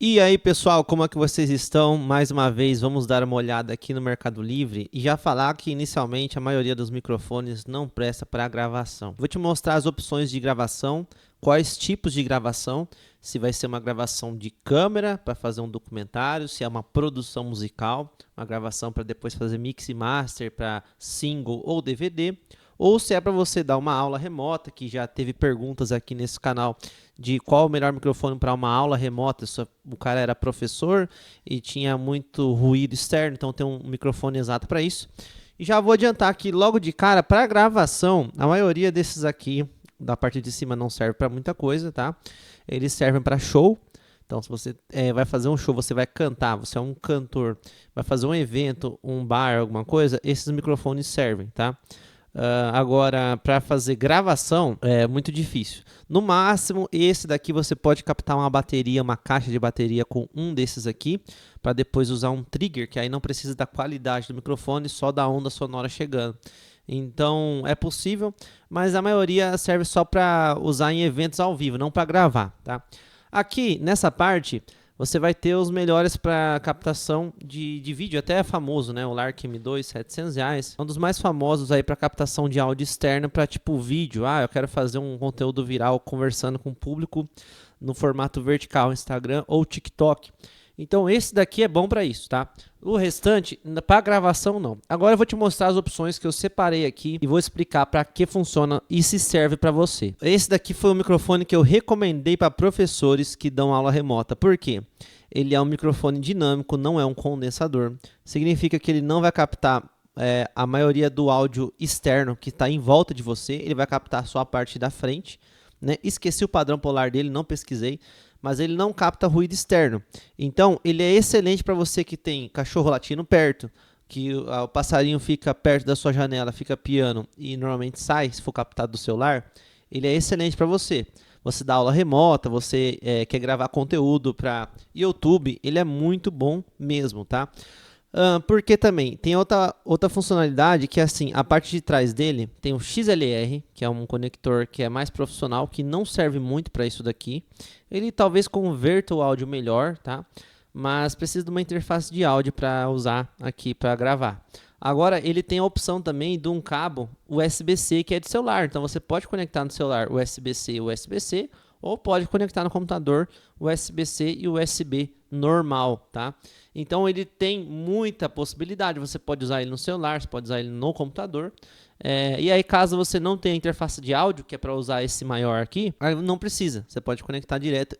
E aí, pessoal, como é que vocês estão? Mais uma vez, vamos dar uma olhada aqui no Mercado Livre e já falar que inicialmente a maioria dos microfones não presta para gravação. Vou te mostrar as opções de gravação, quais tipos de gravação, se vai ser uma gravação de câmera para fazer um documentário, se é uma produção musical, uma gravação para depois fazer mix e master para single ou DVD, ou se é para você dar uma aula remota, que já teve perguntas aqui nesse canal de qual o melhor microfone para uma aula remota. O cara era professor e tinha muito ruído externo, então tem um microfone exato para isso. E já vou adiantar aqui logo de cara, para gravação, a maioria desses aqui, da parte de cima, não serve para muita coisa, tá? Eles servem para show. Então, se você vai fazer um show, você vai cantar, você é um cantor, vai fazer um evento, um bar, alguma coisa, esses microfones servem, tá? Agora, para fazer gravação, é muito difícil. No máximo, esse daqui você pode captar uma bateria, uma caixa de bateria com um desses aqui, para depois usar um trigger, que aí não precisa da qualidade do microfone, só da onda sonora chegando. Então, é possível, mas a maioria serve só para usar em eventos ao vivo, não para gravar, tá? Aqui, nessa parte, você vai ter os melhores para captação de vídeo, até é famoso, né? O Lark M2, R$ 700, é um dos mais famosos aí para captação de áudio externo para tipo vídeo. Eu quero fazer um conteúdo viral conversando com o público no formato vertical, Instagram ou TikTok. Então esse daqui é bom para isso, tá? O restante, para gravação não. Agora eu vou te mostrar as opções que eu separei aqui e vou explicar para que funciona e se serve para você. Esse daqui foi o microfone que eu recomendei para professores que dão aula remota. Por quê? Ele é um microfone dinâmico, não é um condensador. Significa que ele não vai captar a maioria do áudio externo que está em volta de você. Ele vai captar só a parte da frente, né? Esqueci o padrão polar dele, não pesquisei, mas ele não capta ruído externo. Então, ele é excelente para você que tem cachorro latindo perto, que o passarinho fica perto da sua janela, fica piando e normalmente sai, se for captado do celular. Ele é excelente para você. Você dá aula remota, você quer gravar conteúdo para YouTube, ele é muito bom mesmo, tá? Porque também tem outra funcionalidade que é assim, a parte de trás dele tem o XLR, que é um conector que é mais profissional, que não serve muito para isso daqui. Ele talvez converta o áudio melhor, tá? Mas precisa de uma interface de áudio para usar aqui para gravar. Agora ele tem a opção também de um cabo USB-C que é de celular, então você pode conectar no celular USB-C e USB-C, ou pode conectar no computador USB-C e USB normal, tá? Então ele tem muita possibilidade, você pode usar ele no celular, você pode usar ele no computador. E aí caso você não tenha interface de áudio, que é para usar esse maior aqui, não precisa, você pode conectar direto.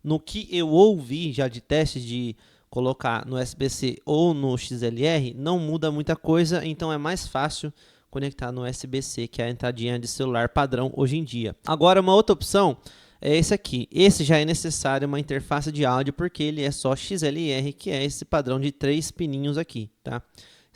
No que eu ouvi já de testes de colocar no USB-C ou no XLR, não muda muita coisa, então é mais fácil conectar no USB-C, que é a entradinha de celular padrão hoje em dia. Agora, uma outra opção é esse aqui. Esse já é necessário uma interface de áudio, porque ele é só XLR, que é esse padrão de 3 pininhos aqui, tá?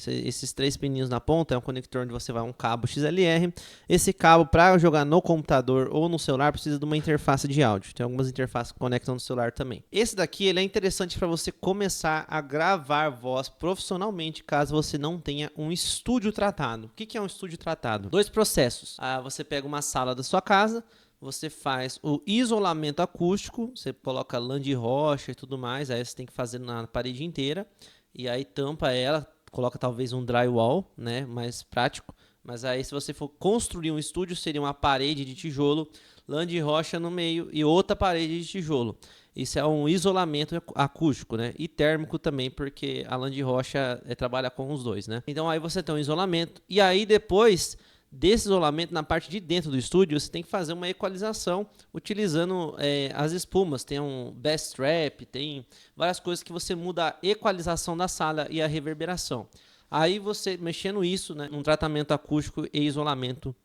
Esses 3 pininhos na ponta é um conector onde você vai um cabo XLR. Esse cabo, para jogar no computador ou no celular, precisa de uma interface de áudio. Tem algumas interfaces que conectam no celular também. Esse daqui ele é interessante para você começar a gravar voz profissionalmente, caso você não tenha um estúdio tratado. O que é um estúdio tratado? 2 processos. Você pega uma sala da sua casa, você faz o isolamento acústico, você coloca lã de rocha e tudo mais, aí você tem que fazer na parede inteira, e aí tampa ela, coloca talvez um drywall, né, mais prático. Mas aí se você for construir um estúdio, seria uma parede de tijolo, lã de rocha no meio e outra parede de tijolo. Isso é um isolamento acústico, né, e térmico também, porque a lã de rocha trabalha com os dois, né. Então aí você tem um isolamento, e aí depois desse isolamento, na parte de dentro do estúdio, você tem que fazer uma equalização utilizando as espumas. Tem um bass trap, tem várias coisas que você muda a equalização da sala e a reverberação. Aí você mexendo isso, né, num tratamento acústico e isolamento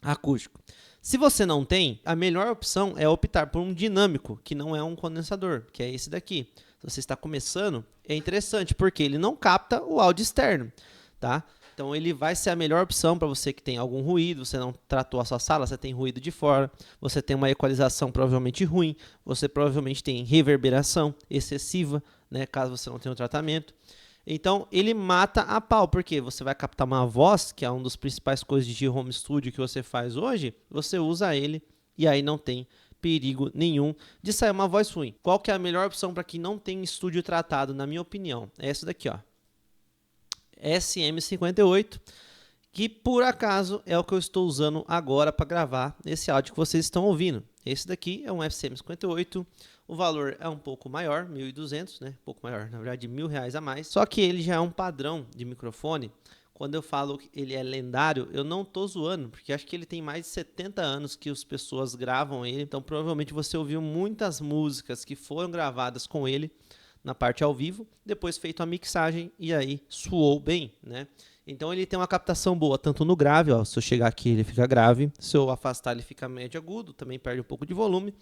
acústico. Se você não tem, a melhor opção é optar por um dinâmico, que não é um condensador, que é esse daqui. Se você está começando, é interessante, porque ele não capta o áudio externo, tá? Então ele vai ser a melhor opção para você que tem algum ruído, você não tratou a sua sala, você tem ruído de fora, você tem uma equalização provavelmente ruim, você provavelmente tem reverberação excessiva, né, caso você não tenha um tratamento. Então ele mata a pau, porque você vai captar uma voz, que é uma das principais coisas de home studio que você faz hoje, você usa ele e aí não tem perigo nenhum de sair uma voz ruim. Qual que é a melhor opção para quem não tem estúdio tratado, na minha opinião? É essa daqui, ó. SM58, que por acaso é o que eu estou usando agora para gravar esse áudio que vocês estão ouvindo. Esse daqui é um SM58, o valor é um pouco maior, 1.200, né? Um pouco maior, na verdade, R$1.000 a mais. Só que ele já é um padrão de microfone. Quando eu falo que ele é lendário, eu não tô zoando, porque acho que ele tem mais de 70 anos que as pessoas gravam ele. Então, provavelmente você ouviu muitas músicas que foram gravadas com ele na parte ao vivo, depois feito a mixagem e aí soou bem, né? Então ele tem uma captação boa, tanto no grave, ó, se eu chegar aqui ele fica grave, se eu afastar ele fica médio agudo, também perde um pouco de volume,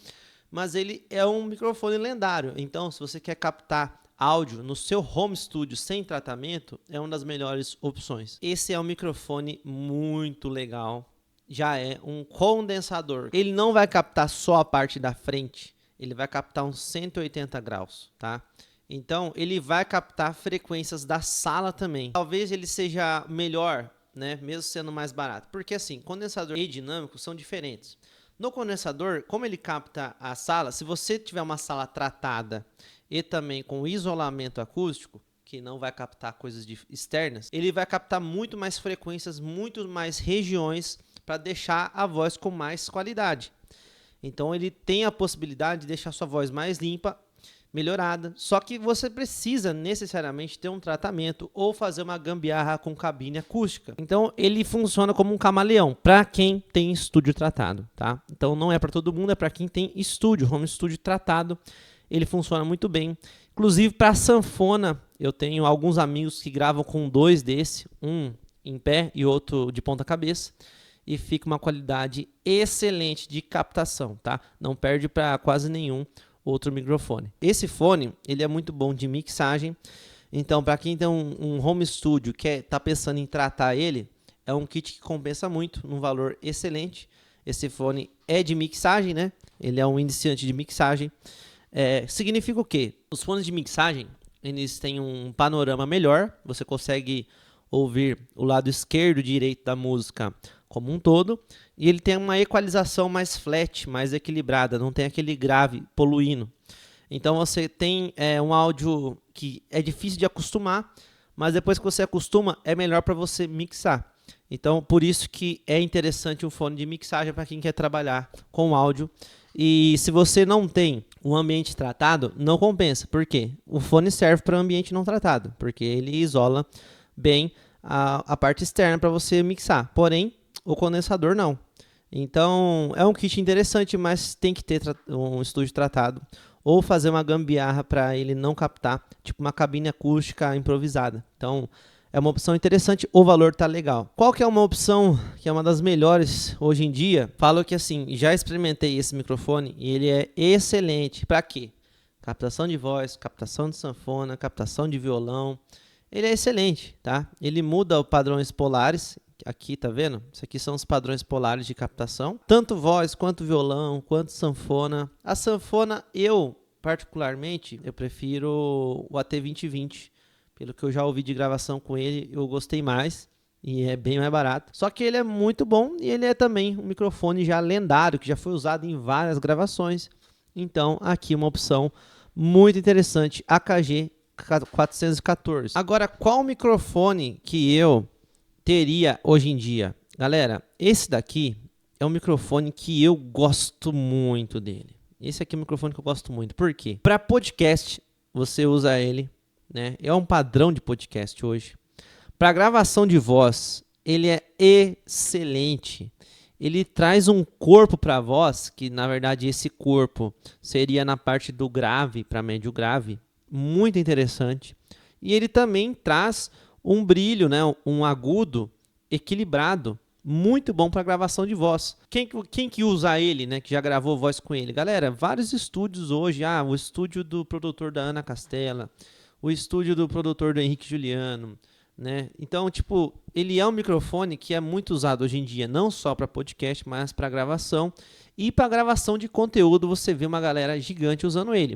mas ele é um microfone lendário. Então, se você quer captar áudio no seu home studio sem tratamento, é uma das melhores opções. Esse é um microfone muito legal, já é um condensador. Ele não vai captar só a parte da frente, ele vai captar uns 180 graus, tá? Então, ele vai captar frequências da sala também. Talvez ele seja melhor, né, mesmo sendo mais barato. Porque assim, condensador e dinâmico são diferentes. No condensador, como ele capta a sala, se você tiver uma sala tratada e também com isolamento acústico, que não vai captar coisas externas, ele vai captar muito mais frequências, muito mais regiões para deixar a voz com mais qualidade. Então, ele tem a possibilidade de deixar sua voz mais limpa, melhorada, só que você precisa necessariamente ter um tratamento ou fazer uma gambiarra com cabine acústica. Então ele funciona como um camaleão para quem tem estúdio tratado, tá? Então não é para todo mundo, é para quem tem estúdio, home studio tratado. Ele funciona muito bem. Inclusive para sanfona, eu tenho alguns amigos que gravam com dois desse, um em pé e outro de ponta cabeça, e fica uma qualidade excelente de captação, tá? Não perde para quase nenhum outro microfone. Esse fone, ele é muito bom de mixagem. Então, para quem tem um home studio que tá pensando em tratar ele, é um kit que compensa muito, num valor excelente. Esse fone é de mixagem, né? Ele é um iniciante de mixagem. Significa o quê? Os fones de mixagem, eles têm um panorama melhor. Você consegue ouvir o lado esquerdo e direito da música como um todo, e ele tem uma equalização mais flat, mais equilibrada, não tem aquele grave poluindo. Então você tem um áudio que é difícil de acostumar, mas depois que você acostuma, é melhor para você mixar. Então, por isso que é interessante um fone de mixagem para quem quer trabalhar com áudio. E se você não tem um ambiente tratado, não compensa. Por quê? O fone serve para ambiente não tratado, porque ele isola bem a parte externa para você mixar. Porém, o condensador não. Então, é um kit interessante, mas tem que ter um estúdio tratado ou fazer uma gambiarra para ele não captar, tipo uma cabine acústica improvisada. Então, é uma opção interessante, o valor tá legal. Qual que é uma opção que é uma das melhores hoje em dia? Falo que assim, já experimentei esse microfone e ele é excelente. Para quê? Captação de voz, captação de sanfona, captação de violão. Ele é excelente, tá? Ele muda os padrões polares. Aqui, tá vendo? Isso aqui são os padrões polares de captação. Tanto voz, quanto violão, quanto sanfona. A sanfona, particularmente, eu prefiro o AT2020. Pelo que eu já ouvi de gravação com ele, eu gostei mais. E é bem mais barato. Só que ele é muito bom e ele é também um microfone já lendário, que já foi usado em várias gravações. Então, aqui uma opção muito interessante, AKG 414. Agora, qual microfone que eu teria hoje em dia? Galera, esse daqui é um microfone que eu gosto muito dele. Esse aqui é um microfone que eu gosto muito. Por quê? Para podcast, você usa ele, né? É um padrão de podcast hoje. Para gravação de voz, ele é excelente. Ele traz um corpo para a voz, que na verdade esse corpo seria na parte do grave para médio grave, muito interessante. E ele também traz um brilho, né, um agudo equilibrado, muito bom para gravação de voz. Quem que usa ele, né, que já gravou voz com ele? Galera, vários estúdios hoje, o estúdio do produtor da Ana Castela, o estúdio do produtor do Henrique Juliano, né? Então, tipo, ele é um microfone que é muito usado hoje em dia, não só para podcast, mas para gravação. E para gravação de conteúdo, você vê uma galera gigante usando ele.